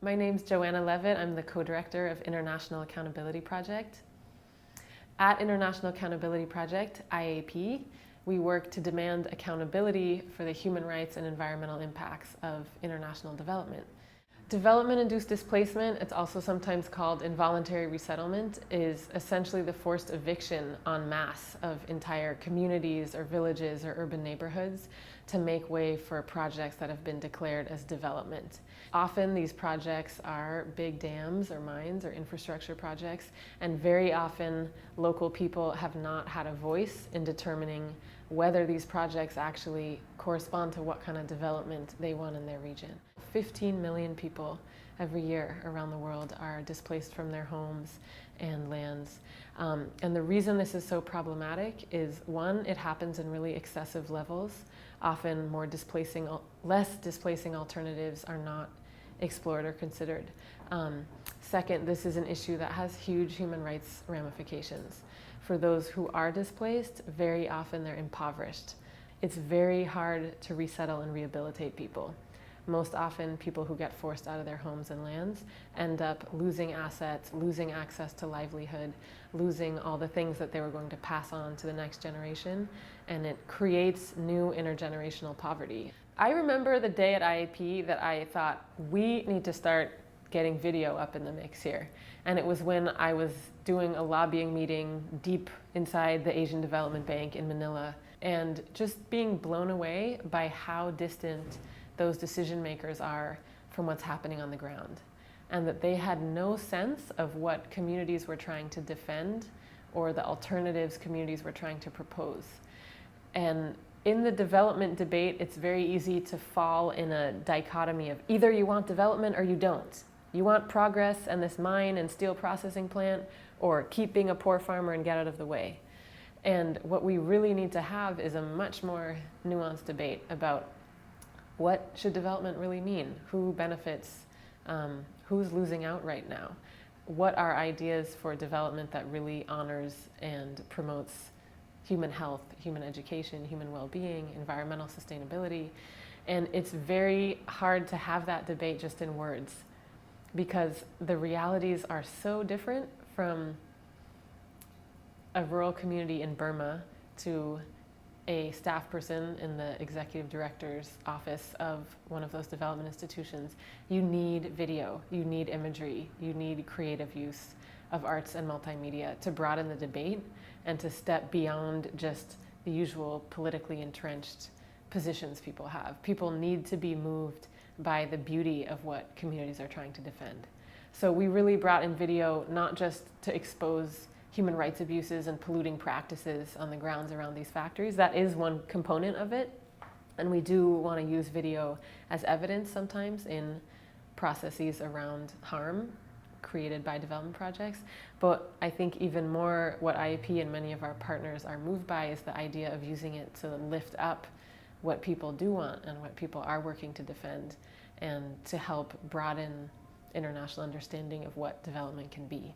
My name's Joanna Levitt. I'm the co-director of International Accountability Project. At International Accountability Project, IAP, we work to demand accountability for the human rights and environmental impacts of international development. Development-induced displacement, it's also sometimes called involuntary resettlement, is essentially the forced eviction en masse of entire communities or villages or urban neighborhoods to make way for projects that have been declared as development. Often these projects are big dams or mines or infrastructure projects, and very often local people have not had a voice in determining whether these projects actually correspond to what kind of development they want in their region. 15 million people every year around the world are displaced from their homes and lands. And the reason this is so problematic is, one, it happens in really excessive levels. Often less displacing alternatives are not explored or considered. Second, this is an issue that has huge human rights ramifications. For those who are displaced, very often they're impoverished. It's very hard to resettle and rehabilitate people. Most often, people who get forced out of their homes and lands end up losing assets, losing access to livelihood, losing all the things that they were going to pass on to the next generation, and it creates new intergenerational poverty. I remember the day at IAP that I thought, we need to start getting video up in the mix here. And it was when I was doing a lobbying meeting deep inside the Asian Development Bank in Manila, and just being blown away by how distant those decision makers are from what's happening on the ground, and that they had no sense of what communities were trying to defend or the alternatives communities were trying to propose. And in the development debate, it's very easy to fall in a dichotomy of either you want development or you don't. You want progress and this mine and steel processing plant, or keep being a poor farmer and get out of the way. And what we really need to have is a much more nuanced debate about what should development really mean? Who benefits? Who's losing out right now? What are ideas for development that really honors and promotes human health, human education, human well-being, environmental sustainability? And it's very hard to have that debate just in words, because the realities are so different from a rural community in Burma to a staff person in the executive director's office of one of those development institutions. You need video, you need imagery, you need creative use of arts and multimedia to broaden the debate and to step beyond just the usual politically entrenched positions people have. People need to be moved by the beauty of what communities are trying to defend. So we really brought in video not just to expose human rights abuses and polluting practices on the grounds around these factories. That is one component of it. And we do want to use video as evidence sometimes in processes around harm created by development projects. But I think even more what IAP and many of our partners are moved by is the idea of using it to lift up what people do want and what people are working to defend, and to help broaden international understanding of what development can be.